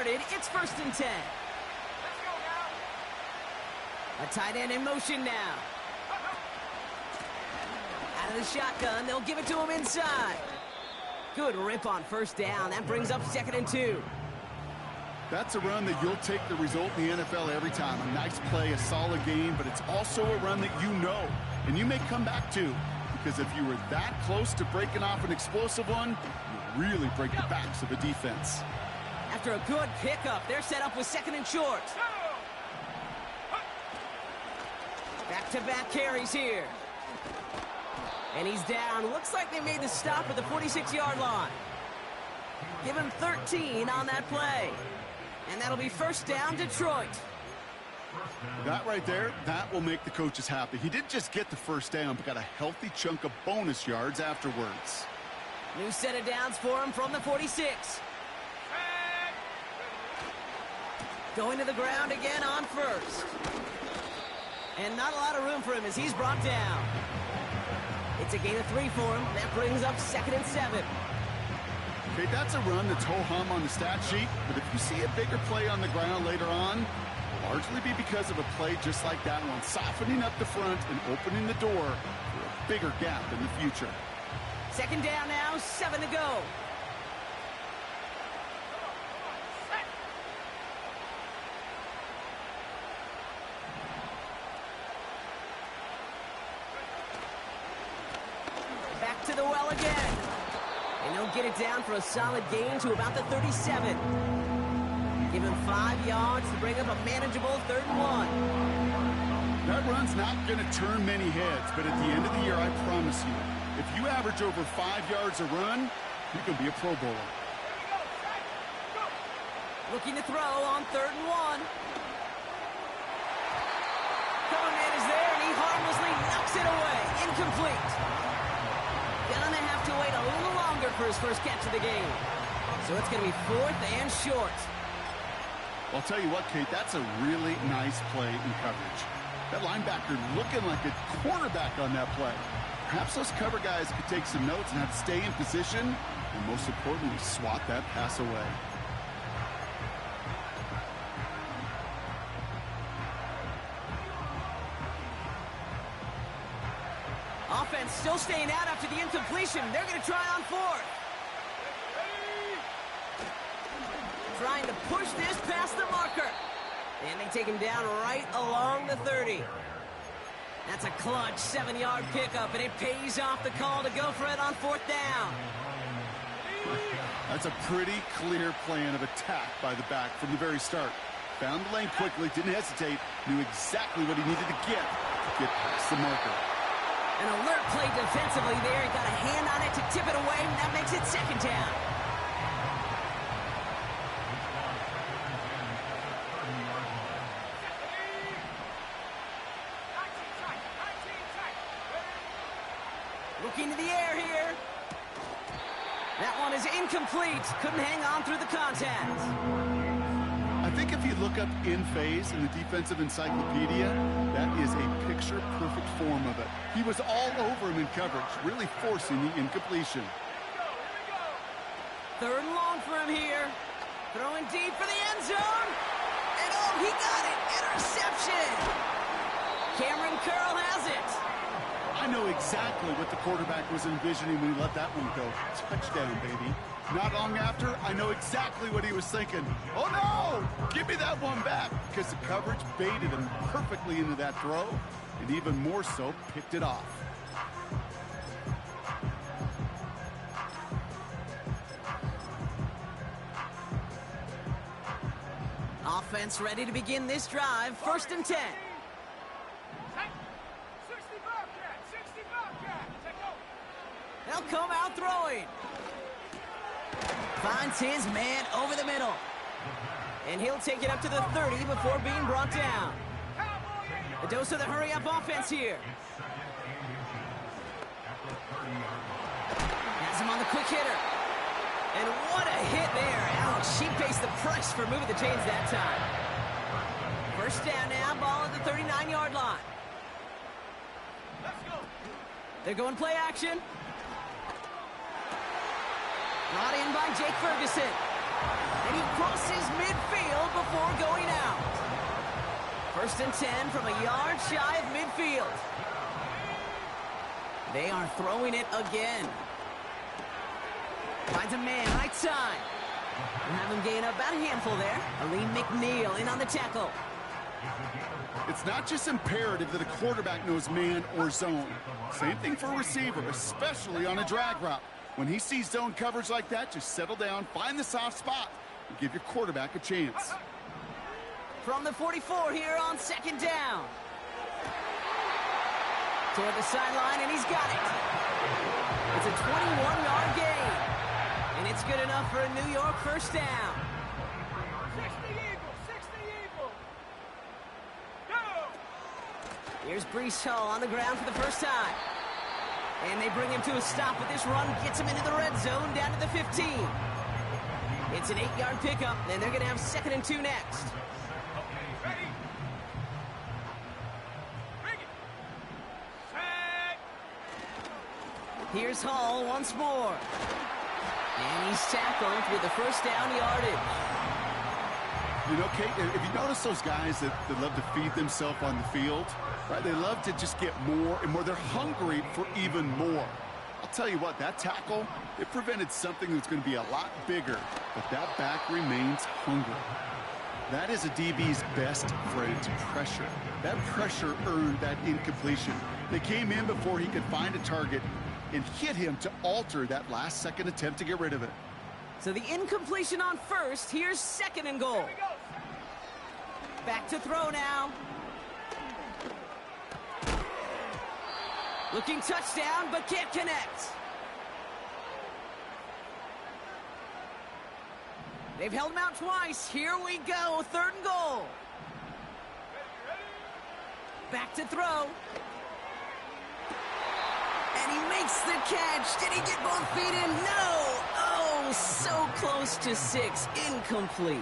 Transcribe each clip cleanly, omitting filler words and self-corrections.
started. It's 1st and 10. A tight end in motion now. Out of the shotgun, they'll give it to him inside. Good rip on 1st down. That brings up 2nd and 2. That's a run that you'll take the result in the NFL every time. A nice play, a solid game, but it's also a run that you know, and you may come back to, because if you were that close to breaking off an explosive one, you really break the backs of a defense. After a good pickup, they're set up with 2nd and short. Back-to-back carries here. And he's down. Looks like they made the stop at the 46-yard line. Give him 13 on that play. And that'll be 1st down, Detroit. That right there, that will make the coaches happy. He didn't just get the 1st down, but got a healthy chunk of bonus yards afterwards. New set of downs for him from the 46. Going to the ground again on 1st. And not a lot of room for him as he's brought down. It's a gain of 3 for him. That brings up 2nd and 7. Okay, that's a run that's ho-hum on the stat sheet, but if you see a bigger play on the ground later on, it'll largely be because of a play just like that one, softening up the front and opening the door for a bigger gap in the future. 2nd down now, 7 to go. Back to the well again. And he'll get it down for a solid gain to about the 37. Give him 5 yards to bring up a manageable 3rd and 1. That run's not going to turn many heads, but at the end of the year, I promise you, if you average over 5 yards a run, you can be a Pro Bowler. Looking to throw on 3rd and 1. Cover man is there, and he harmlessly knocks it away. Incomplete. Gonna have to wait a little longer for his first catch of the game. So it's going to be 4th and short. I'll tell you what, Kate, that's a really nice play in coverage. That linebacker looking like a quarterback on that play. Perhaps those cover guys could take some notes and have to stay in position, and most importantly, swat that pass away. Offense still staying out after the incompletion. They're going to try on 4th. Trying to push this past the marker. And they take him down right along the 30. That's a clutch 7-yard pickup, and it pays off the call to go for it on 4th down. That's a pretty clear plan of attack by the back from the very start. Found the lane quickly, didn't hesitate, knew exactly what he needed to get past the marker. An alert play defensively there. He got a hand on it to tip it away, and that makes it 2nd down. Looking to the air here. That one is incomplete. Couldn't hang on through the contact. I think if you look up in phase in the defensive encyclopedia, that is a picture-perfect form of it. He was all over him in coverage, really forcing the incompletion. 3rd and long for him here. Throwing deep for the end zone. And oh, he got it. Interception. Cameron Curl has it. I know exactly what the quarterback was envisioning when he let that one go. Touchdown, baby. Not long after, I know exactly what he was thinking. Oh, no! Give me that one back! Because the coverage baited him perfectly into that throw, and even more so, picked it off. Offense ready to begin this drive. 1st and 10. They'll come out throwing. Finds his man over the middle. And he'll take it up to the 30 before being brought down. A dose of the hurry-up offense here. Has him on the quick hitter. And what a hit there. Ouch, she pays the price for moving the chains that time. 1st down now, ball at the 39-yard line. They're going play action. Brought in by Jake Ferguson. And he crosses midfield. First and 10 from a yard shy of midfield. They are throwing it again. Finds a man right side. We'll have him gain about a handful there. Alim McNeil in on the tackle. It's not just imperative that a quarterback knows man or zone. Same thing for a receiver, especially on a drag route. When he sees zone coverage like that, just settle down, find the soft spot, and give your quarterback a chance. From the 44 here on second down. Toward the sideline, and he's got it. It's a 21-yard gain. And it's good enough for a New York first down. 60 Eagle. Go! Here's Breece Hall on the ground for the first time. And they bring him to a stop, but this run gets him into the red zone down to the 15. It's an 8-yard pickup, and they're going to have 2nd and 2 next. Ready? Bring it. Set. Here's Hall once more. And he's tackled with the first down yardage. You know, Kate, if you notice those guys that love to feed themselves on the field, right? They love to just get more and more. They're hungry for even more. I'll tell you what, that tackle, it prevented something that's going to be a lot bigger, but that back remains hungry. That is a DB's best friend, pressure. That pressure earned that incompletion. They came in before he could find a target and hit him to alter that last-second attempt to get rid of it. So the incompletion on first. Here's 2nd and goal. Back to throw now. Looking touchdown, but can't connect. They've held him out twice. Here we go. 3rd and goal. Back to throw. And he makes the catch. Did he get both feet in? No. Oh, so close to 6. Incomplete.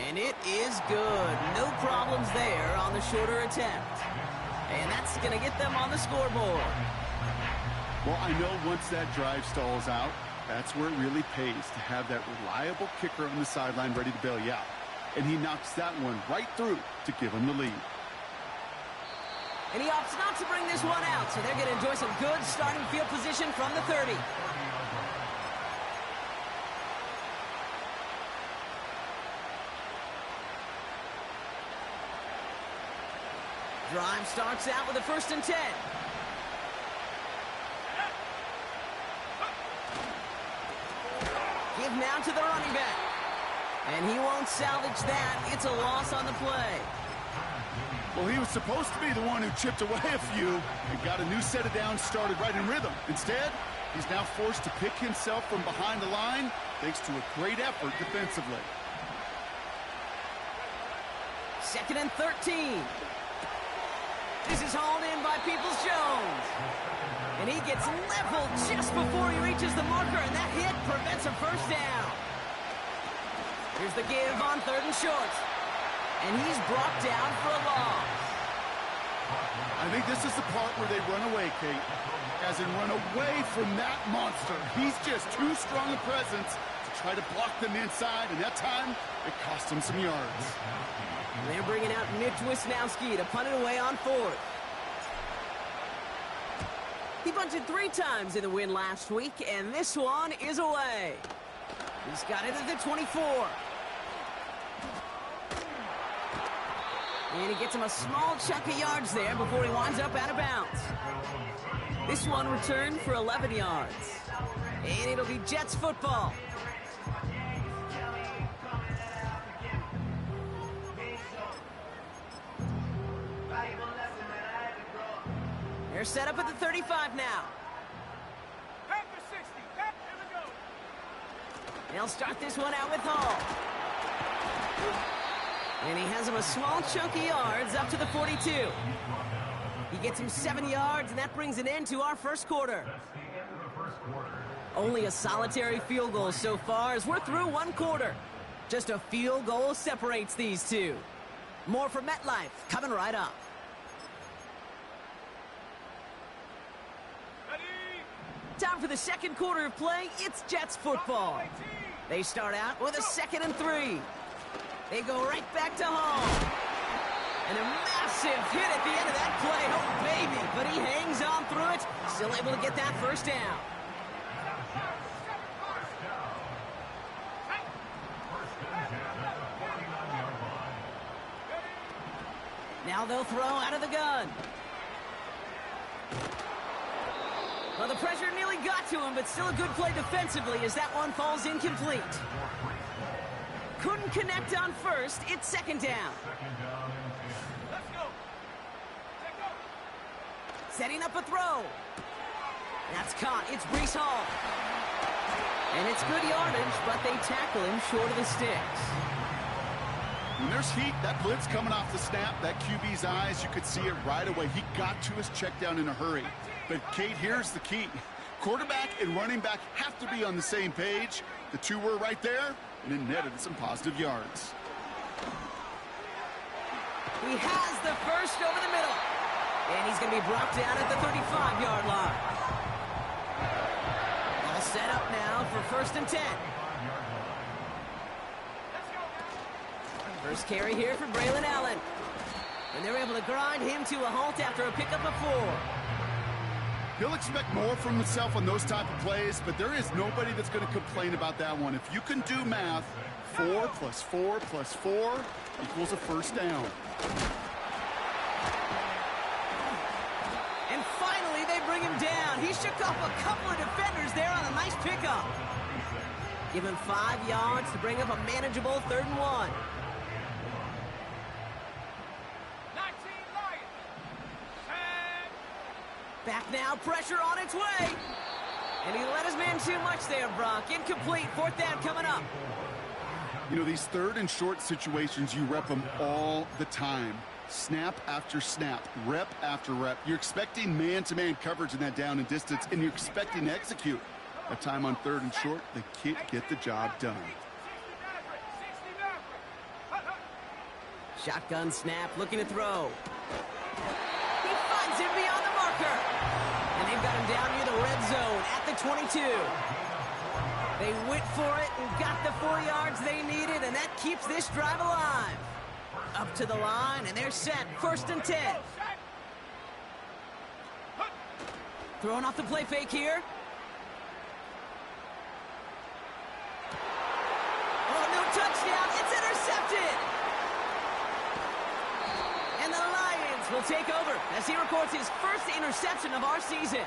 And it is good. No problems there on the shorter attempt. And that's going to get them on the scoreboard. Well, I know once that drive stalls out, that's where it really pays to have that reliable kicker on the sideline ready to bail you out. And he knocks that one right through to give him the lead. And he opts not to bring this one out, so they're going to enjoy some good starting field position from the 30. Drive starts out with a 1st and 10. Give now to the running back. And he won't salvage that. It's a loss on the play. Well, he was supposed to be the one who chipped away a few and got a new set of downs started right in rhythm. Instead, he's now forced to pick himself from behind the line thanks to a great effort defensively. 2nd and 13. This is hauled in by Peoples-Jones. And he gets leveled just before he reaches the marker, and that hit prevents a first down. Here's the give on 3rd and short. And he's brought down for a loss. I think this is the part where they run away, Kate. As in run away from that monster. He's just too strong a presence to try to block them inside, and that time, it cost him some yards. And they're bringing out Mitch Wisnowski to punt it away on 4th. He punted 3 times in the win last week, and this one is away. He's got it at the 24. And he gets him a small chunk of yards there before he winds up out of bounds. This one returned for 11 yards. And it'll be Jets football. They're set up at the 35 now. Back to 60. Back. Here we go. They'll start this one out with Hall. And he has him a small chunk of yards up to the 42. He gets him 7 yards, and that brings an end to our first quarter. Only a solitary field goal so far as we're through 1 quarter. Just a field goal separates these two. More from MetLife coming right up. Ready. Time for the 2nd quarter of play. It's Jets football. They start out with a 2nd and 3. They go right back to home. And a massive hit at the end of that play. Oh, baby. But he hangs on through it. Still able to get that first down. Now they'll throw out of the gun. Well, the pressure nearly got to him, but still a good play defensively as that one falls incomplete. Couldn't connect on first. It's second down. Let's go. Take go. Setting up a throw. That's caught. It's Brees Hall. And it's good yardage, but they tackle him short of the sticks. When there's heat, that blitz coming off the snap, that QB's eyes, you could see it right away. He got to his check down in a hurry. But, Kate, here's the key. Quarterback and running back have to be on the same page. The two were right there, and it netted some positive yards. He has the first over the middle. And he's going to be brought down at the 35-yard line. All set up now for first and 10. First carry here for Braylon Allen. And they're able to grind him to a halt after a pickup of 4. He'll expect more from himself on those type of plays, but there is nobody that's going to complain about that one. If you can do math, 4 plus 4 plus 4 equals a first down. And finally, they bring him down. He shook off a couple of defenders there on a nice pickup. Give him 5 yards to bring up a manageable 3rd and 1. Back now, pressure on its way. And he let his man too much there, Brock. Incomplete, 4th down coming up. You know, these 3rd and short situations, you rep them all the time. Snap after snap, rep after rep. You're expecting man-to-man coverage in that down and distance, and you're expecting to execute. A time on 3rd and short, they can't get the job done. Shotgun snap, looking to throw. He finds him beyond the marker. And they've got him down near the red zone at the 22. They went for it and got the 4 yards they needed, and that keeps this drive alive. Up to the line, and they're set. 1st and 10. Throwing off the play fake here. Oh, no touchdown. It's intercepted. And the Lions will take over as he records his first interception of our season.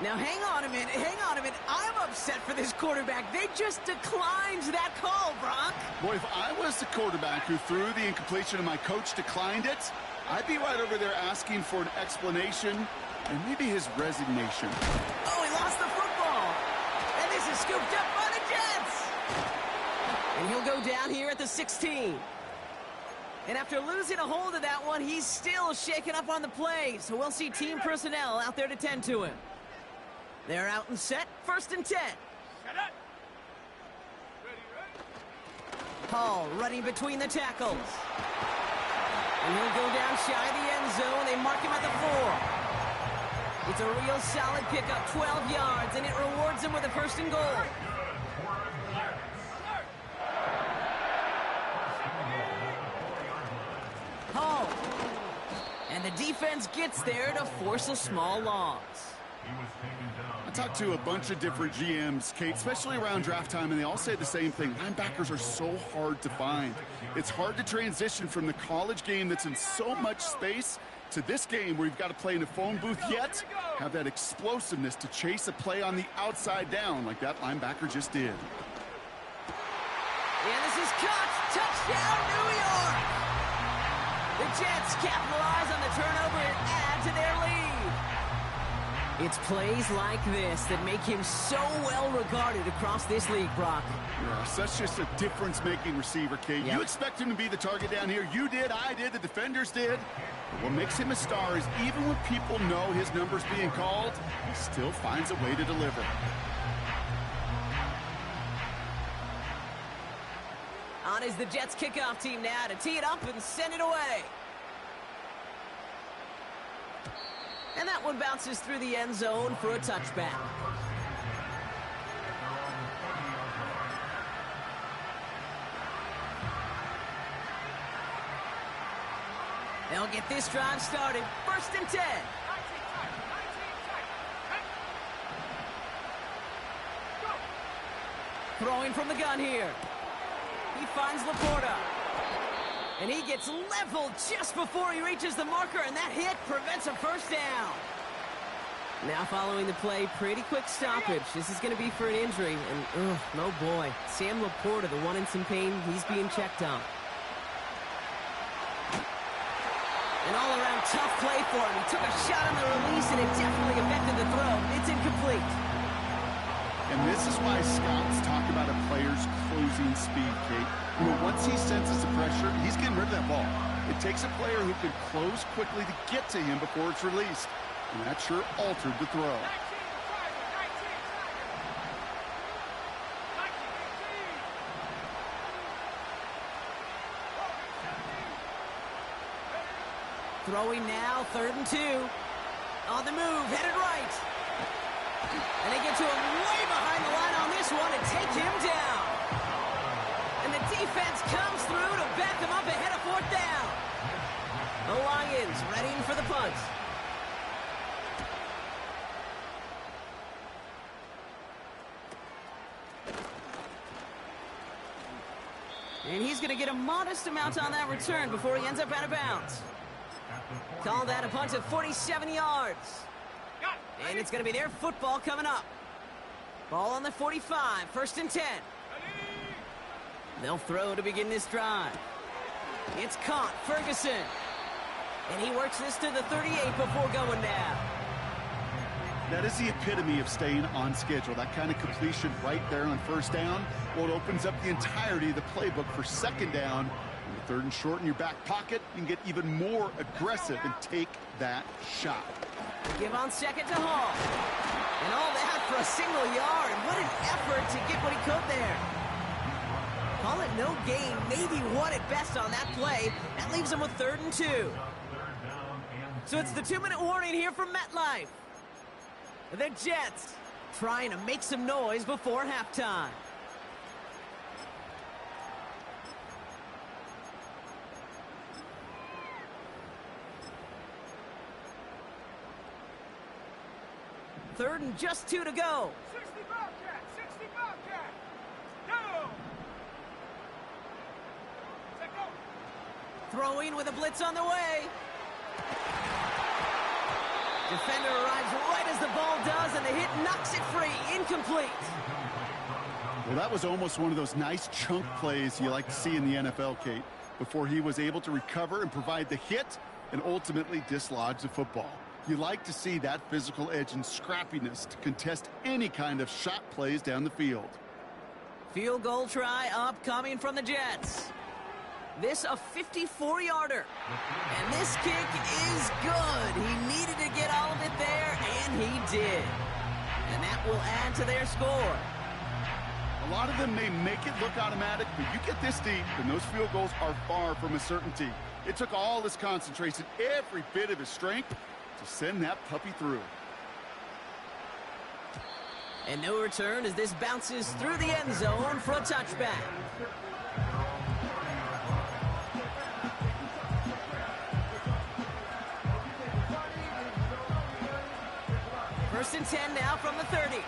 Now, hang on a minute. I'm upset for this quarterback. They just declined that call, Brock. Boy, if I was the quarterback who threw the incompletion and my coach declined it, I'd be right over there asking for an explanation and maybe his resignation. Oh, he lost the football. And this is scooped up by the Jets. And he'll go down here at the 16. And after losing a hold of that one, he's still shaken up on the play. So we'll see team personnel out there to tend to him. They're out and set. 1st and 10. Hall running between the tackles. And he'll go down shy of the end zone. They mark him at the 4. It's a real solid pickup, 12 yards, and it rewards him with a 1st and goal. Hall. And the defense gets there to force a small loss. I talked to a bunch of different GMs, Kate, especially around draft time, and they all say the same thing. Linebackers are so hard to find. It's hard to transition from the college game that's in so much space to this game where you've got to play in a phone booth, yet have that explosiveness to chase a play on the outside down like that linebacker just did. And this is caught. Touchdown, New York! The Jets capitalize on the turnover and add to their lead. It's plays like this that make him so well regarded across this league, Brock. Yeah, such just a difference-making receiver, Kate. Yep. You expect him to be the target down here. You did, I did, the defenders did. But what makes him a star is even when people know his number's being called, he still finds a way to deliver. On is the Jets kickoff team now to tee it up and send it away. And that one bounces through the end zone for a touchback. They'll get this drive started. 1st and 10. 19 tight. 19 tight. Hey. Go. Throwing from the gun here. He finds Laporta. And he gets leveled just before he reaches the marker, and that hit prevents a 1st down. Now following the play, pretty quick stoppage. This is going to be for an injury, and oh boy. Sam Laporta, the one in some pain, he's being checked on. An all-around tough play for him. He took a shot on the release, and it definitely affected the throw. It's incomplete. And this is why scouts talk about a player's closing speed, Kate. You know, once he senses the pressure, he's getting rid of that ball. It takes a player who can close quickly to get to him before it's released. And that sure altered the throw. 19 Throwing now, 3rd and 2. On the move, headed right. And they get to him way behind the line on this one and take him down. And the defense comes through to back them up ahead of 4th down. The Lions readying for the punt. And he's going to get a modest amount on that return before he ends up out of bounds. Call that a punt of 47 yards. And it's going to be their football coming up. Ball on the 45, 1st and 10. They'll throw to begin this drive. It's caught, Ferguson. And he works this to the 38 before going down. That is the epitome of staying on schedule. That kind of completion right there on 1st down. Well, it opens up the entirety of the playbook for 2nd down. And 3rd and short in your back pocket, you can get even more aggressive and take that shot. Give on 2nd to Hall. And all that for a single yard. What an effort to get what he could there. Call it no gain, maybe one at best on that play. That leaves him with 3rd and 2. So it's the 2-minute warning here from MetLife. The Jets trying to make some noise before halftime. Third and just 2 to go. 60 Bobcat. 60 Bobcat. Go. Set go. Throwing with a blitz on the way. Defender arrives right as the ball does, and the hit knocks it free. Incomplete. Well, that was almost one of those nice chunk plays you like to see in the NFL, Kate, before he was able to recover and provide the hit and ultimately dislodge the football. You like to see that physical edge and scrappiness to contest any kind of shot plays down the field. Field goal try upcoming from the Jets. This a 54-yarder. And this kick is good. He needed to get all of it there, and he did. And that will add to their score. A lot of them may make it look automatic, but you get this deep, and those field goals are far from a certainty. It took all his concentration, every bit of his strength, to send that puppy through. And no return as this bounces through the end zone for a touchback. First and 10 now from the 30.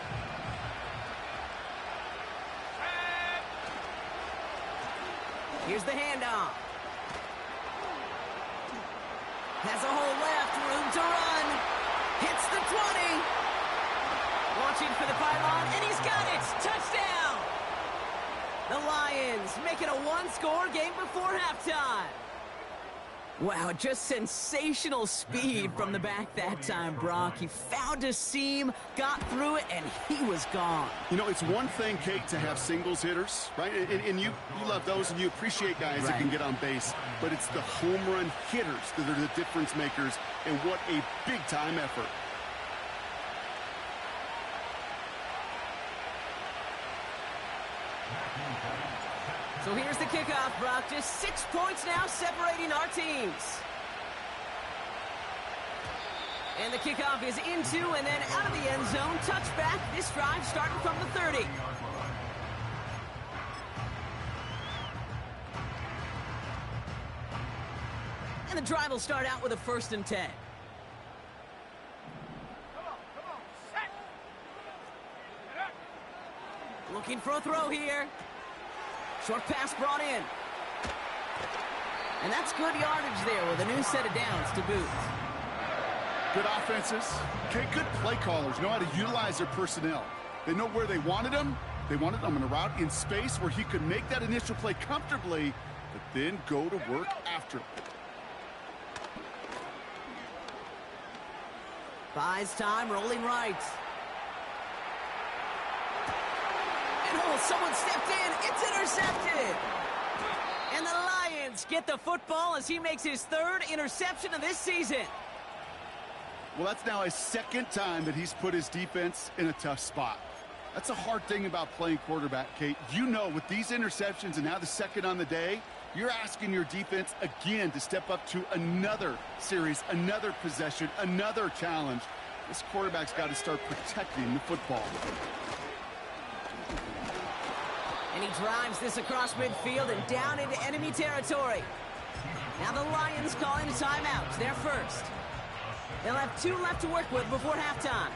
Here's the handoff. Has a hole left, room to run. Hits the 20. Launching for the pylon, and he's got it. Touchdown. The Lions make it a one-score game before halftime. Wow, just sensational speed from the back that time, Brock. He found a seam, got through it, and he was gone. You know, it's one thing, Kate, to have singles hitters, right? And you love those, and you appreciate guys that can get on base. But it's the home run hitters that are the difference makers, and what a big-time effort. So here's the kickoff, Brock. Just 6 points now separating our teams. And the kickoff is into and then out of the end zone. Touchback. This drive starting from the 30. And And the drive will start out with a 1st and 10. Come on, set. Get up. Looking for a throw here. Short pass brought in. And that's good yardage there with a new set of downs to boot. Good offenses. Okay, good play callers know how to utilize their personnel. They know where they wanted him. They wanted him in a route in space where he could make that initial play comfortably, but then go to work after. Buys time, rolling right. And oh, someone stepped in. It's intercepted. And the Lions get the football as he makes his 3rd interception of this season. Well, that's now his 2nd time that he's put his defense in a tough spot. That's a hard thing about playing quarterback, Kate. You know, with these interceptions and now the 2nd on the day, you're asking your defense again to step up to another series, another possession, another challenge. This quarterback's got to start protecting the football. And he drives this across midfield and down into enemy territory. Now the Lions calling a timeout. They're first. They'll have 2 left to work with before halftime.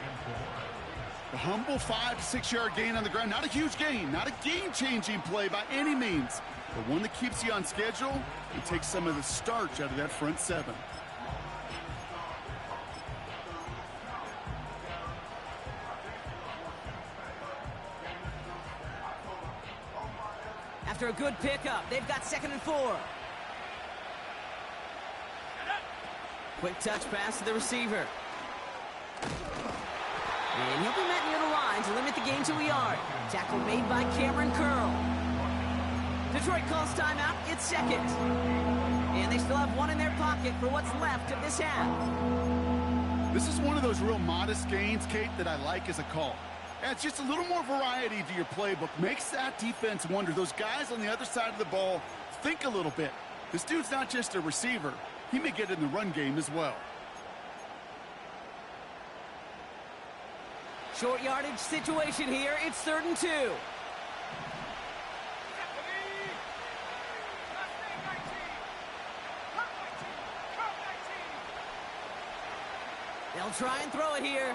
A humble 5 to 6 yard gain on the ground. Not a huge gain, not a game-changing play by any means, but one that keeps you on schedule and takes some of the starch out of that front 7. After a good pickup, they've got 2nd and 4. Quick touch pass to the receiver. And he'll be met near the line to limit the gain to a yard. Tackle made by Cameron Curl. Detroit calls timeout. It's 2nd. And they still have 1 in their pocket for what's left of this half. This is one of those real modest gains, Kate, that I like as a call. And it's just a little more variety to your playbook. Makes that defense wonder. Those guys on the other side of the ball think a little bit. This dude's not just a receiver. He may get in the run game as well. Short yardage situation here. It's 3rd and 2. They'll try and throw it here.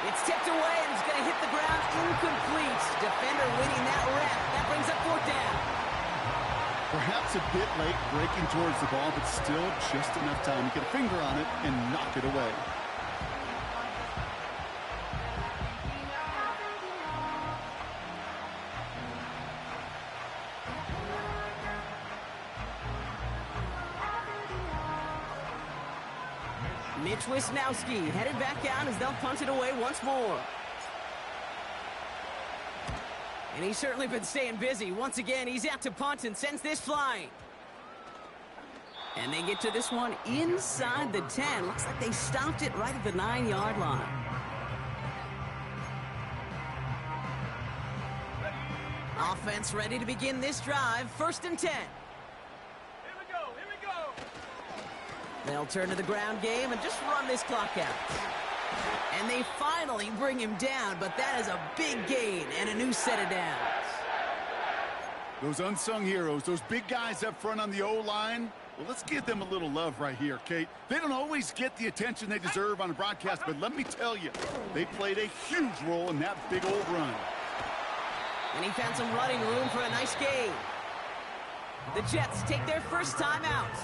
It's tipped away and it's going to hit the ground incomplete. Defender winning that rep. That brings up 4th down. Perhaps a bit late breaking towards the ball, but still just enough time to get a finger on it and knock it away. Mitch Wisnowski headed back down as they'll punt it away once more. And he's certainly been staying busy. Once again, he's out to punt and sends this flying. And they get to this one inside the 10. Looks like they stopped it right at the 9-yard line. Offense ready to begin this drive. 1st and 10. They'll turn to the ground game and just run this clock out. And they finally bring him down, but that is a big gain and a new set of downs. Those unsung heroes, those big guys up front on the O-line, well, let's give them a little love right here, Kate. They don't always get the attention they deserve on a broadcast, but let me tell you, they played a huge role in that big old run. And he found some running room for a nice gain. The Jets take their first time out.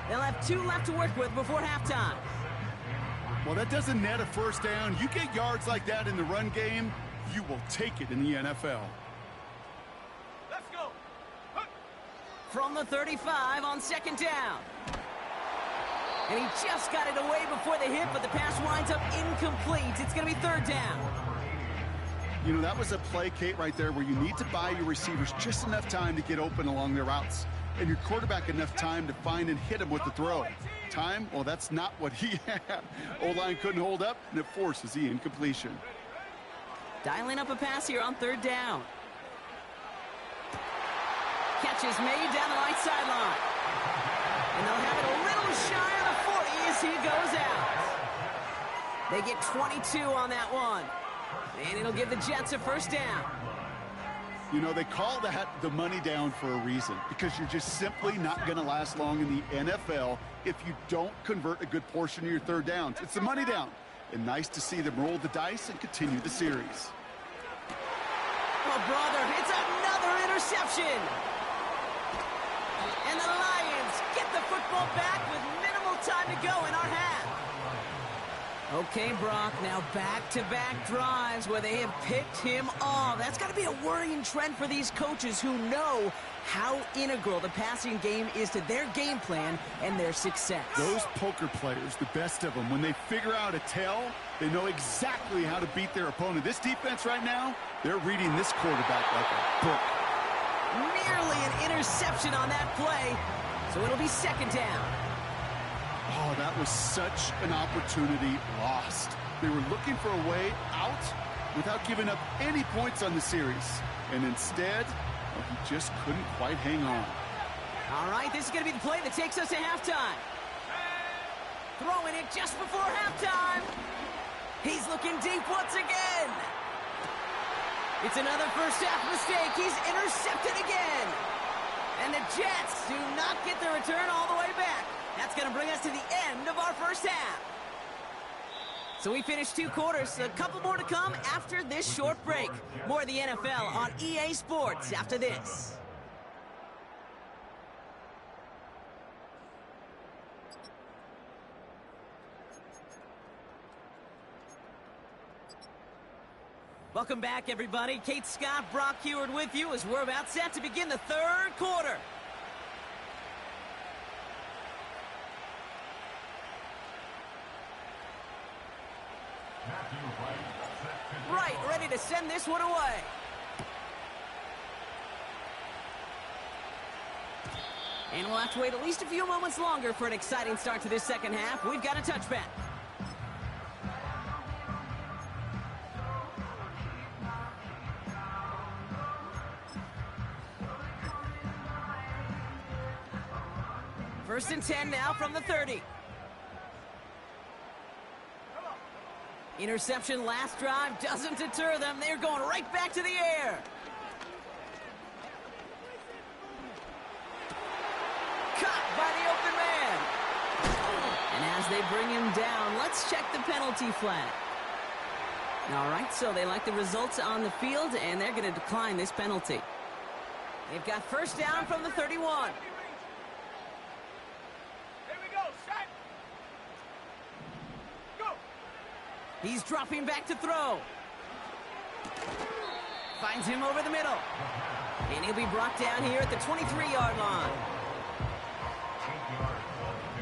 They'll have 2 left to work with before halftime. Well, that doesn't net a first down. You get yards like that in the run game, you will take it in the NFL. Let's go. From the 35 on 2nd down. And he just got it away before the hit, but the pass winds up incomplete. It's going to be 3rd down. You know, that was a play, Kate, right there where you need to buy your receivers just enough time to get open along their routes. And your quarterback enough time to find and hit him with the throw. Time? Well, that's not what he had. O-line couldn't hold up, and it forces the incompletion. Dialing up a pass here on 3rd down. Catch is made down the right sideline. And they'll have it a little shy of the 40 as he goes out. They get 22 on that one. And it'll give the Jets a first down. You know, they call that the money down for a reason, because you're just simply not going to last long in the NFL if you don't convert a good portion of your third downs. It's the money down. And nice to see them roll the dice and continue the series. Oh, brother, it's another interception. And the Lions get the football back with minimal time to go in our half. Okay, Brock, now back-to-back drives where they have picked him off. That's got to be a worrying trend for these coaches who know how integral the passing game is to their game plan and their success. Those poker players, the best of them, when they figure out a tell, they know exactly how to beat their opponent. This defense right now, they're reading this quarterback like a book. Nearly an interception on that play, so it'll be second down. Oh, that was such an opportunity lost. They were looking for a way out without giving up any points on the series. And instead, well, he just couldn't quite hang on. All right, this is going to be the play that takes us to halftime. Throwing it just before halftime. He's looking deep once again. It's another first half mistake. He's intercepted again. And the Jets do not get the return all the way back. That's going to bring us to the end of our first half. So we finished 2 quarters. A couple more to come after this short break. More of the NFL on EA Sports after this. Welcome back, everybody. Kate Scott, Brock Heward with you as we're about set to begin the third quarter. Right, ready to send this one away. And we'll have to wait at least a few moments longer for an exciting start to this second half. We've got a touchback. First and 10 now from the 30. Interception last drive doesn't deter them. They're going right back to the air. Caught by the open man. And as they bring him down, let's check the penalty flag. All right, so they like the results on the field, and they're going to decline this penalty. They've got first down from the 31. He's dropping back to throw. Finds him over the middle. And he'll be brought down here at the 23-yard line.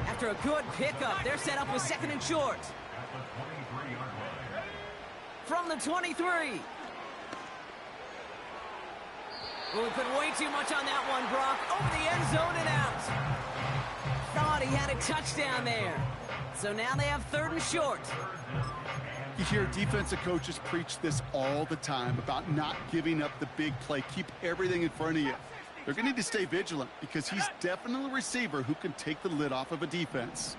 After a good pickup, they're set up with second and short. From the 23. Well, we put way too much on that one, Brock. Over the end zone and out. Thought he had a touchdown there. So now they have third and short. You hear defensive coaches preach this all the time about not giving up the big play. Keep everything in front of you. They're going to need to stay vigilant because he's definitely a receiver who can take the lid off of a defense.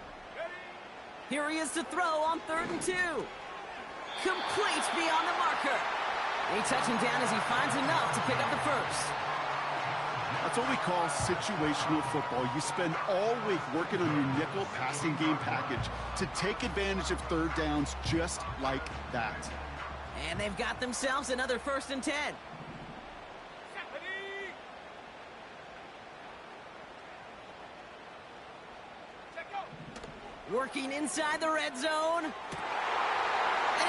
Here he is to throw on third and 2. Complete beyond the marker. They touch him down as he finds enough to pick up the first. That's what we call situational football. You spend all week working on your nickel passing game package to take advantage of third downs just like that. And they've got themselves another first and 10. Working inside the red zone. And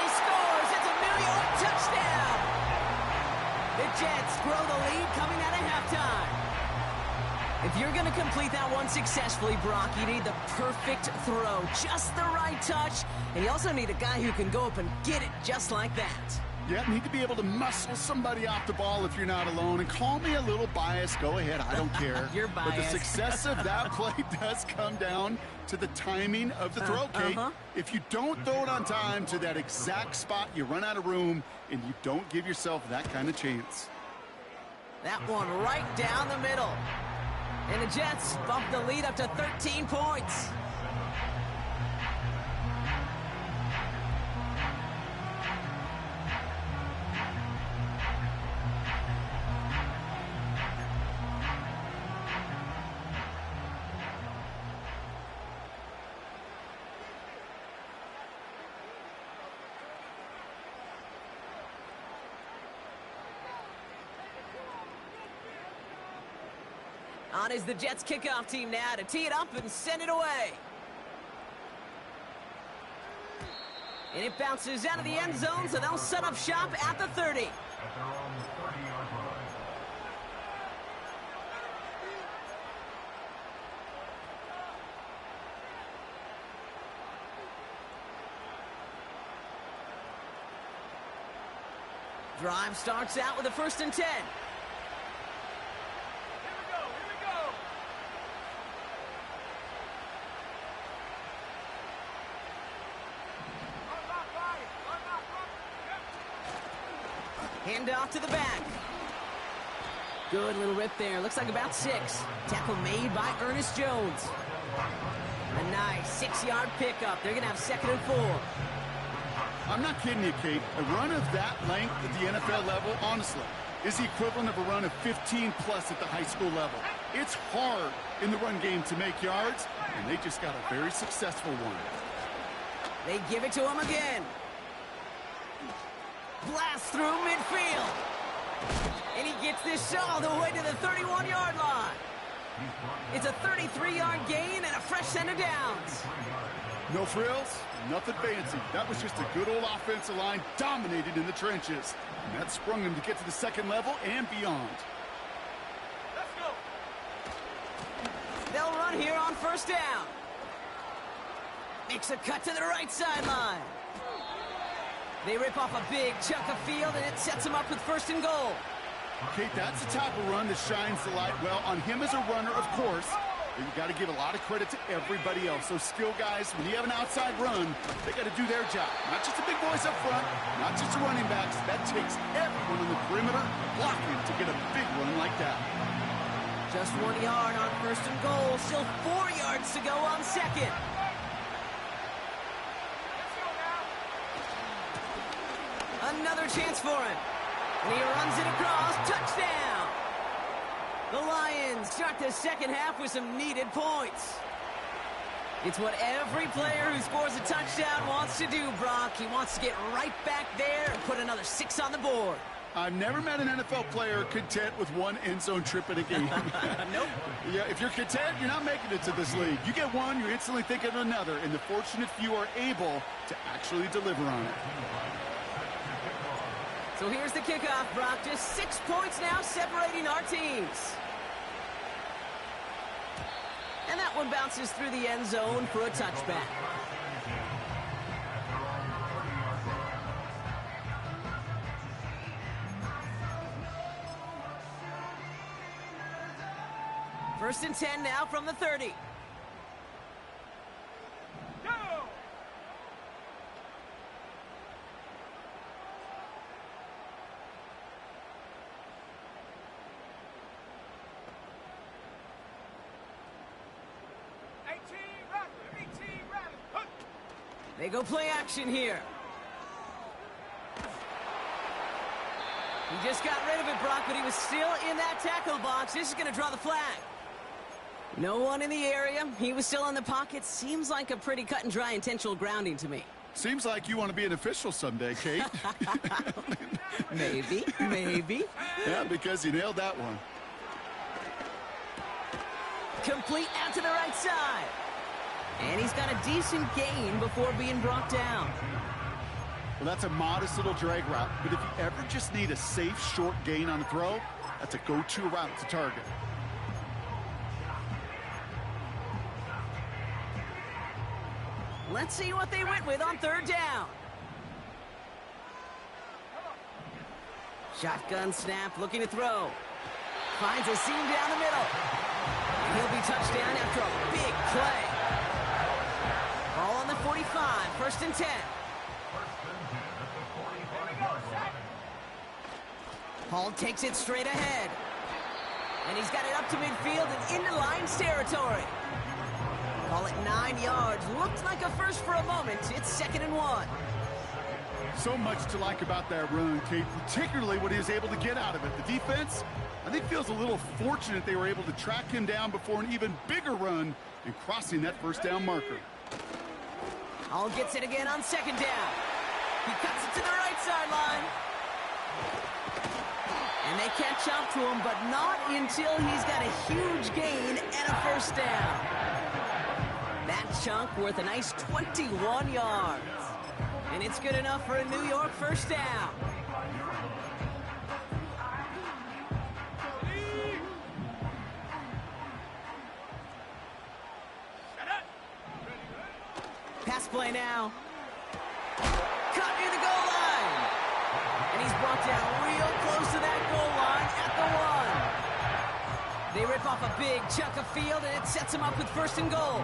he scores. It's a New York touchdown. The Jets grow the lead coming out of halftime. If you're going to complete that one successfully, Brock, you need the perfect throw, just the right touch, and you also need a guy who can go up and get it just like that. Yeah, need to be able to muscle somebody off the ball if you're not alone. And call me a little biased. Go ahead. I don't care. You're biased. But the success of that play does come down to the timing of the throw, Kate. If you don't throw it on time to that exact spot, you run out of room, and you don't give yourself that kind of chance. That one right down the middle. And the Jets bump the lead up to 13 points. On is the Jets kickoff team now to tee it up and send it away. And it bounces out of the end zone, so they'll set up shop at the 30. Drive starts out with a 1st and 10. Here we go, here we go. Unlock body, unlock body. Hand off to the back. Good little rip there. Looks like about 6. Tackle made by Ernest Jones. A nice 6-yard pickup. They're going to have 2nd and 4. I'm not kidding you, Kate. A run of that length at the NFL level, honestly, is the equivalent of a run of 15-plus at the high school level. It's hard in the run game to make yards, and they just got a very successful one. They give it to him again. Blast through midfield. And he gets this all the way to the 31-yard line. It's a 33-yard gain and a fresh set of downs. No frills, nothing fancy. That was just a good old offensive line dominated in the trenches. And that sprung him to get to the 2nd level and beyond. Let's go. They'll run here on 1st down. Makes a cut to the right sideline. They rip off a big chunk of field, and it sets them up with 1st and goal. Kate, that's the type of run that shines the light well on him as a runner, of course. But you got to give a lot of credit to everybody else. Those skill guys, when you have an outside run, they got to do their job. Not just the big boys up front, not just the running backs. That takes everyone on the perimeter blocking to get a big run like that. Just 1 yard on 1st and goal. Still 4 yards to go on 2nd. Let's go now. Another chance for him. And he runs it across. Touchdown! The Lions start the 2nd half with some needed points. It's what every player who scores a touchdown wants to do, Brock. He wants to get right back there and put another 6 on the board. I've never met an NFL player content with one end zone trip in a game. Nope. Yeah, if you're content, you're not making it to this league. You get one, you're instantly thinking of another, and the fortunate few are able to actually deliver on it. So here's the kickoff, Brock. Just 6 points now separating our teams. And that one bounces through the end zone for a touchback. First and 10 now from the 30. Go. They go play action here. He just got rid of it, Brock, but he was still in that tackle box. This is going to draw the flag. No one in the area. He was still in the pocket. Seems like a pretty cut and dry intentional grounding to me. Seems like you want to be an official someday, Kate. Maybe, maybe. Yeah, because you nailed that one. Complete out to the right side. And he's got a decent gain before being brought down. Well, that's a modest little drag route, but if you ever just need a safe, short gain on a throw, that's a go-to route to target. Let's see what they went with on 3rd down. Shotgun snap, looking to throw. Finds a seam down the middle. And he'll be touchdown after a big play. Ball on the 45, 1st and 10. Paul takes it straight ahead. And he's got it up to midfield and into Lions territory. Call it 9 yards. Looked like a first for a moment. It's 2nd and 1. So much to like about that run, Kate, particularly what he was able to get out of it. The defense, I think, feels a little fortunate they were able to track him down before an even bigger run and crossing that 1st down marker. Hall gets it again on 2nd down. He cuts it to the right sideline. And they catch up to him, but not until he's got a huge gain and a first down. That chunk worth a nice 21 yards. And it's good enough for a New York first down. Pass play now. Cut near the goal line. And he's brought down real close to that goal line at the 1. They rip off a big chunk of field, and it sets him up with first and goal.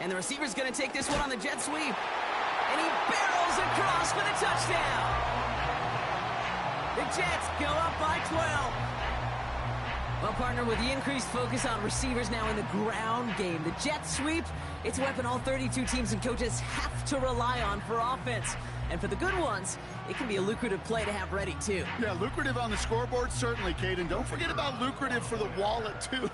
And the receiver's going to take this one on the jet sweep. And he barrels across for the touchdown. The Jets go up by 12. Well, partner, with the increased focus on receivers now in the ground game, the jet sweep, it's a weapon all 32 teams and coaches have to rely on for offense. And for the good ones, it can be a lucrative play to have ready, too. Yeah, lucrative on the scoreboard, certainly, Caden. Don't forget about lucrative for the wallet, too.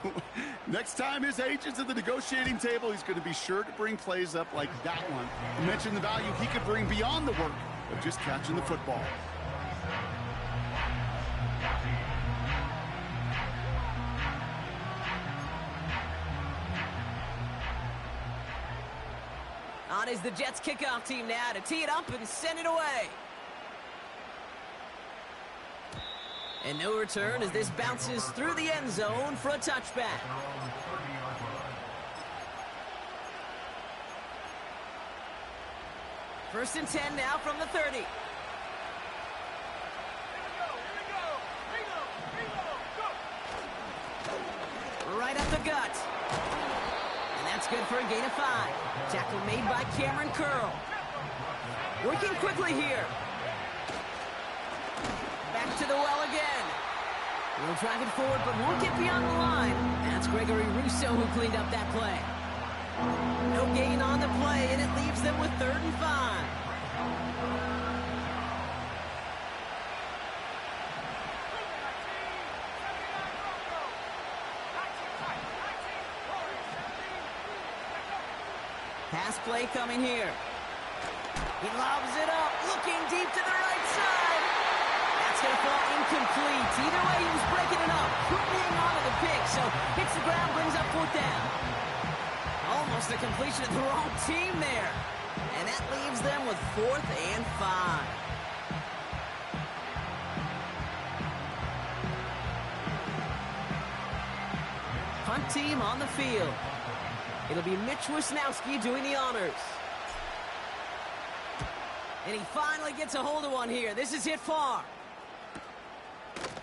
Next time his agent's at the negotiating table, he's going to be sure to bring plays up like that one. You mentioned the value he could bring beyond the work of just catching the football. On is the Jets kickoff team now to tee it up and send it away. And no return as this bounces through the end zone for a touchback. First and 10 now from the 30. Here we go. Right up the gut. And that's good for a gain of 5. Tackle made by Cameron Curl. Working quickly here. Back to the well again. We'll drive it forward, but won't get beyond the line. That's Gregory Rousseau who cleaned up that play. No gain on the play, and it leaves them with 3rd and 5. Pass play coming here. He lobs it up, looking deep to the right side. That's going to fall incomplete. Either way, he was breaking it up. Couldn't hang on to the pick, so hits the ground, brings up 4th down. Almost a completion of the wrong team there. And that leaves them with 4th and 5. Punt team on the field. It'll be Mitch Wisnowski doing the honors. And he finally gets a hold of one here. This is hit far.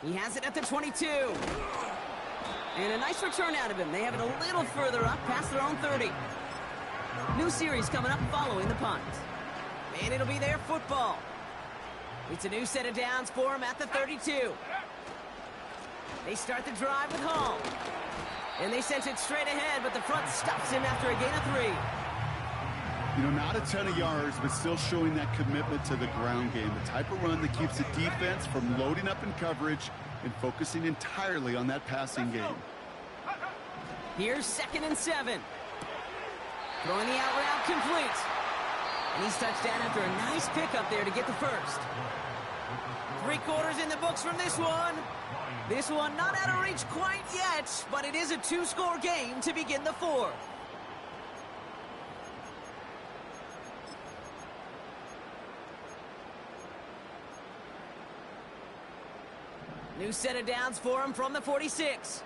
He has it at the 22. And a nice return out of him. They have it a little further up, past their own 30. New series coming up following the punt. And it'll be their football. It's a new set of downs for him at the 32. They start the drive with Hall. And they sent it straight ahead, but the front stops him after a gain of 3. You know, not a ton of yards, but still showing that commitment to the ground game. The type of run that keeps the defense from loading up in coverage and focusing entirely on that passing game. Here's 2nd and 7. Throwing the out route complete. And he's touched down after a nice pickup there to get the first. 3 quarters in the books from this one. This one not out of reach quite yet, but it is a 2-score game to begin the 4th. New set of downs for him from the 46.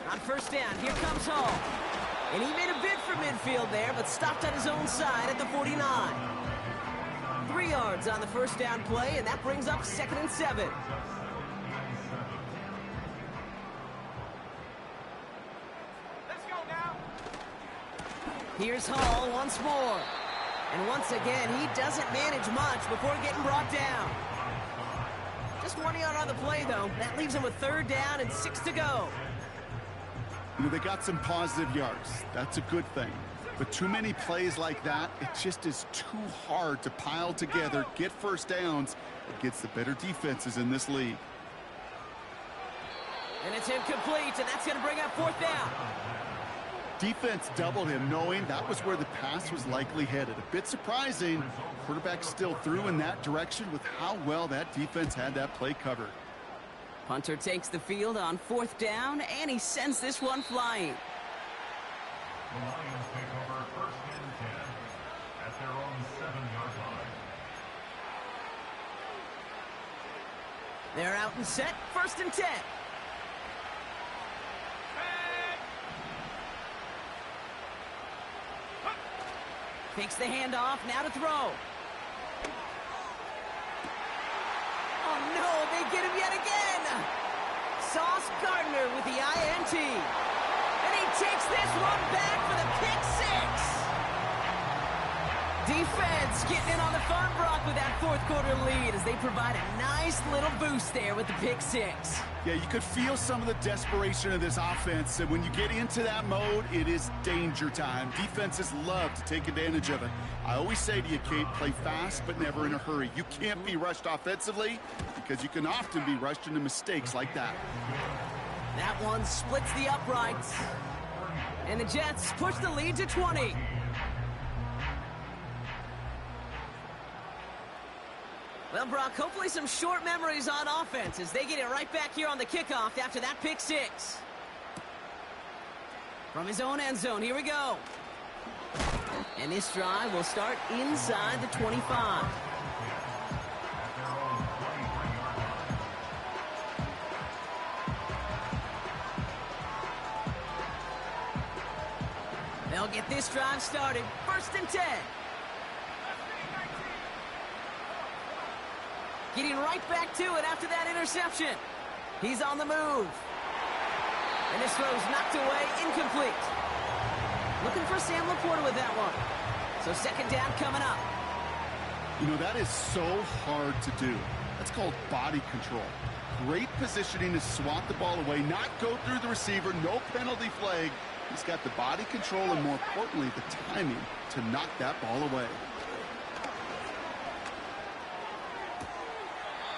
On first down, here comes Hall. And he made a bid for midfield there, but stopped on his own side at the 49. 3 yards on the first down play, and that brings up 2nd and 7. Let's go now. Here's Hall once more. And once again, he doesn't manage much before getting brought down. Just 1 yard on the play, though. That leaves him with 3rd down and 6 to go. You know, they got some positive yards. That's a good thing. But too many plays like that, it just is too hard to pile together, get first downs against the better defenses in this league. And it's incomplete, and that's going to bring up fourth down. Defense doubled him, knowing that was where the pass was likely headed. A bit surprising. Quarterback still threw in that direction with how well that defense had that play covered. Punter takes the field on fourth down, and he sends this one flying. The Lions take over first and 10 at their own 7-yard line. They're out and set, first and 10. Takes the handoff, now to throw. Oh no, they get him yet again! Sauce Gardner with the INT. And he takes this one back for the pick six. Defense getting in on the fun, Brock, with that fourth quarter lead as they provide a nice little boost there with the pick six. Yeah, you could feel some of the desperation of this offense, and when you get into that mode, it is danger time. Defenses love to take advantage of it. I always say to you, Kate, play fast but never in a hurry. You can't be rushed offensively because you can often be rushed into mistakes like that. That one splits the uprights. And the Jets push the lead to 20. Well, Brock, hopefully some short memories on offense as they get it right back here on the kickoff after that pick six. From his own end zone, here we go. And this drive will start inside the 25. They'll get this drive started, first and 10. Getting right back to it after that interception. He's on the move. And this throw's knocked away, incomplete. Looking for Sam Laporta with that one. So second down coming up. You know, that is so hard to do. That's called body control. Great positioning to swat the ball away, not go through the receiver, no penalty flag. He's got the body control and, more importantly, the timing to knock that ball away.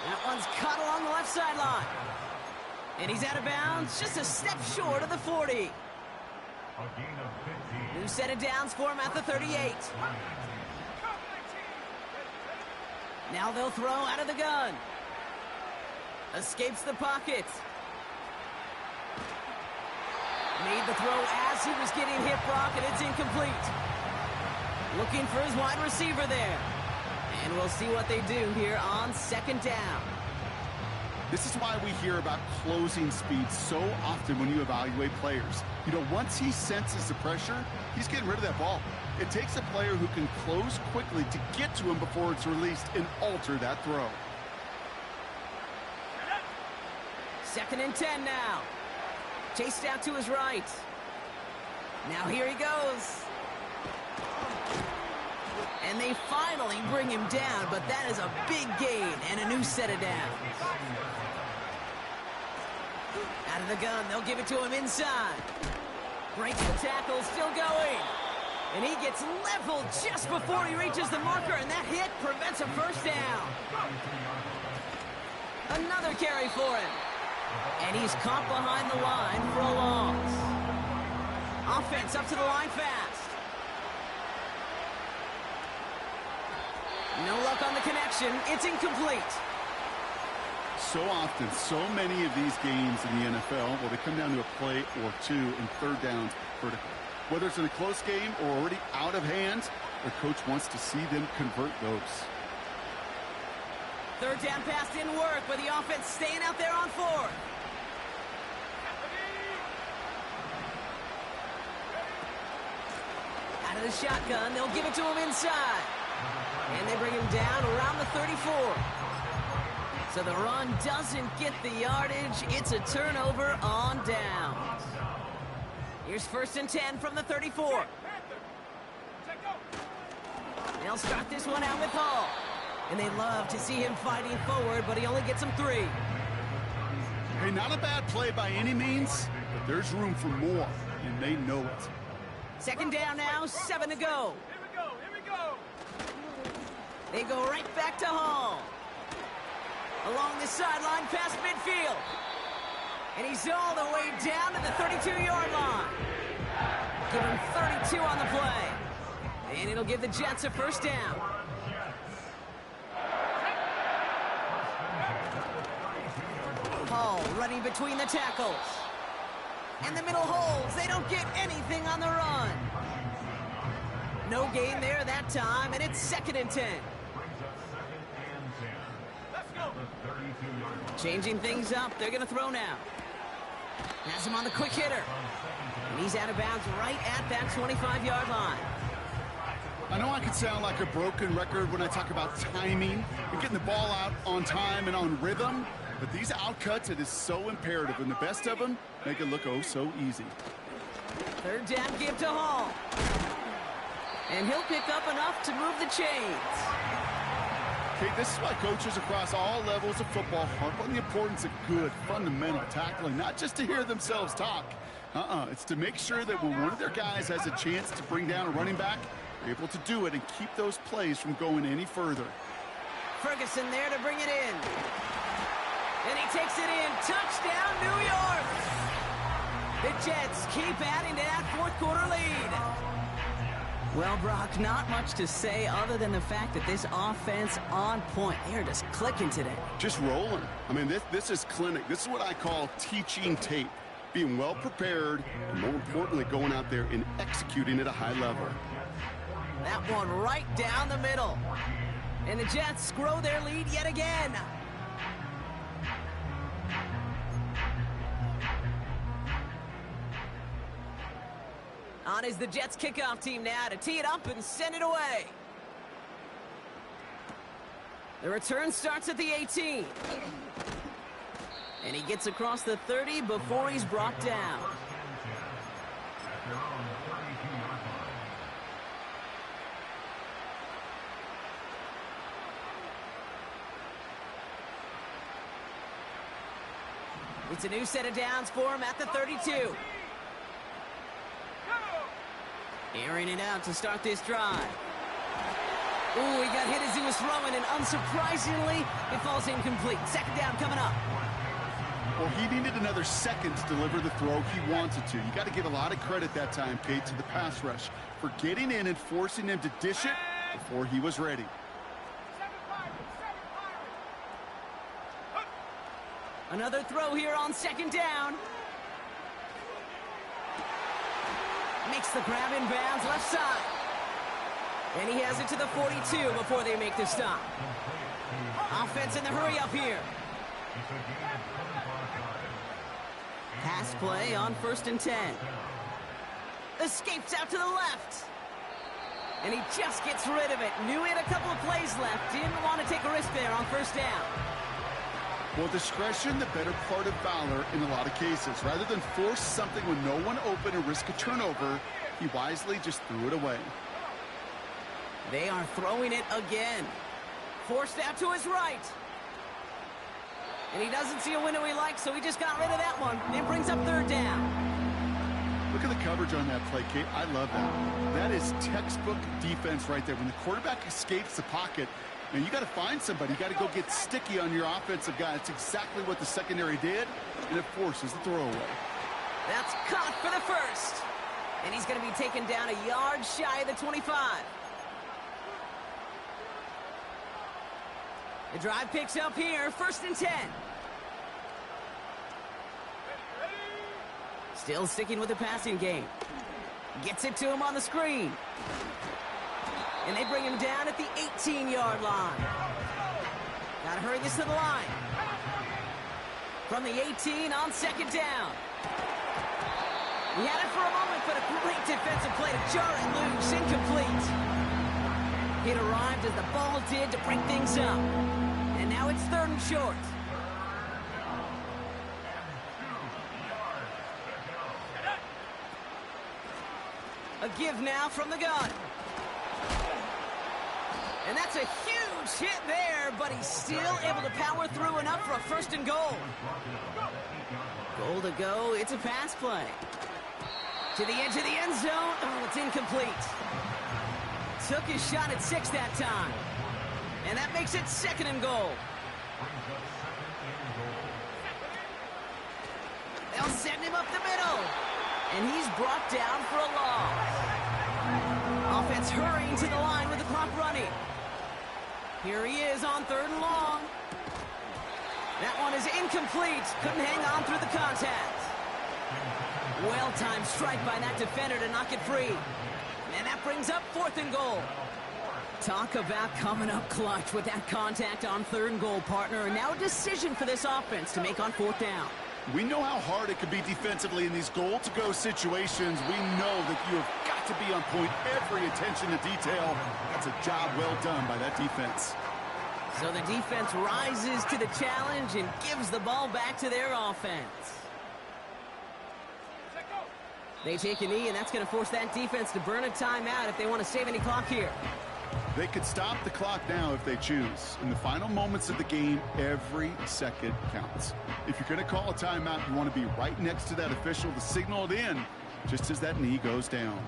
That one's caught along the left sideline. And he's out of bounds, just a step short of the 40. A gain of 15. New set of downs for him at the 38. Now they'll throw out of the gun. Escapes the pocket. Made the throw as he was getting hit, Brock, and it's incomplete. Looking for his wide receiver there. And we'll see what they do here on second down. This is why we hear about closing speed so often when you evaluate players. You know, once he senses the pressure, he's getting rid of that ball. It takes a player who can close quickly to get to him before it's released and alter that throw. Second and 10 now. Chased out to his right. Now here he goes. And they finally bring him down, but that is a big gain and a new set of downs. Out of the gun, they'll give it to him inside. Breaks the tackle, still going. And he gets leveled just before he reaches the marker, and that hit prevents a first down. Another carry for him. And he's caught behind the line for a loss. Offense up to the line fast. No luck on the connection. It's incomplete. So often, so many of these games in the NFL, well, they come down to a play or two in third downs vertical. Whether it's in a close game or already out of hand, the coach wants to see them convert those. Third down pass didn't work, but the offense staying out there on fourth. Out of the shotgun, they'll give it to him inside. And they bring him down around the 34. So the run doesn't get the yardage. It's a turnover on downs. Here's first and 10 from the 34. They'll start this one out with Hall. And they love to see him fighting forward, but he only gets him 3. Hey, not a bad play by any means, but there's room for more, and they know it. Second down now, 7 to go. Here we go. They go right back to Hall. Along the sideline past midfield. And he's all the way down to the 32-yard line. Give him 32 on the play. And it'll give the Jets a first down. Hall running between the tackles. And the middle holes, they don't get anything on the run. No gain there that time, and it's 2nd and 10. Let's go. Changing things up, they're going to throw now. Has him on the quick hitter. And he's out of bounds right at that 25-yard line. I know I can sound like a broken record when I talk about timing and getting the ball out on time and on rhythm, but these outcuts, it is so imperative, and the best of them make it look oh so easy. 3rd down give to Hall. And he'll pick up enough to move the chains. Okay, this is why coaches across all levels of football harp on the importance of good, fundamental tackling, not just to hear themselves talk. It's to make sure that when one of their guys has a chance to bring down a running back, they're able to do it and keep those plays from going any further. Ferguson there to bring it in. And he takes it in. Touchdown, New York! The Jets keep adding to that 4th quarter lead. Well, Brock, not much to say other than the fact that this offense on point. They're just clicking today. Just rolling. I mean, this is clinic. This is what I call teaching tape. Being well prepared, and more importantly, going out there and executing at a high level. That one right down the middle. And the Jets grow their lead yet again. On is the Jets kickoff team now to tee it up and send it away. The return starts at the 18. And he gets across the 30 before he's brought down. It's a new set of downs for him at the 32. Airing it out to start this drive. Ooh, he got hit as he was throwing, and unsurprisingly, it falls incomplete. 2nd down coming up. Well, he needed another second to deliver the throw he wanted to. You got to give a lot of credit that time, Kate, to the pass rush for getting in and forcing him to dish it before he was ready. Another throw here on 2nd down. Makes the grab in bounds left side. And he has it to the 42 before they make the stop. Offense in the hurry up here. Pass play on 1st and 10. Escapes out to the left. And he just gets rid of it. Knew he had a couple of plays left. Didn't want to take a risk there on 1st down. Well, discretion, the better part of valor in a lot of cases. Rather than force something when no one open and risk a turnover, he wisely just threw it away. They are throwing it again. Forced out to his right. And he doesn't see a window he likes, so he just got rid of that one. It brings up 3rd down. Look at the coverage on that play, Kate. I love that. That is textbook defense right there. When the quarterback escapes the pocket, and you got to find somebody. You got to go get sticky on your offensive guy. That's exactly what the secondary did, and it forces the throwaway. That's caught for the 1st. And he's going to be taken down a yard shy of the 25. The drive picks up here, 1st and 10. Still sticking with the passing game. Gets it to him on the screen. And they bring him down at the 18-yard line. Gotta hurry this to the line. From the 18 on 2nd down. He had it for a moment, but a great defensive play to jar it loose. Incomplete. It arrived as the ball did to break things up. And now it's 3rd and short. A give now from the gun. And that's a huge hit there, but he's still able to power through enough for a 1st and goal. Goal to go. It's a pass play. To the edge of the end zone. Oh, it's incomplete. Took his shot at 6 that time. And that makes it 2nd and goal. They'll send him up the middle. And he's brought down for a loss. Offense hurrying to the line with the clock running. Here he is on 3rd and long. That one is incomplete. Couldn't hang on through the contact. Well-timed strike by that defender to knock it free. And that brings up 4th and goal. Talk about coming up clutch with that contact on 3rd and goal, partner. And now a decision for this offense to make on 4th down. We know how hard it can be defensively in these goal-to-go situations. We know that you have got to be on point, every attention to detail. That's a job well done by that defense. So the defense rises to the challenge and gives the ball back to their offense. They take a knee, and that's going to force that defense to burn a timeout if they want to save any clock here. They could stop the clock now if they choose. In the final moments of the game, every second counts. If you're going to call a timeout, you want to be right next to that official to signal it in just as that knee goes down.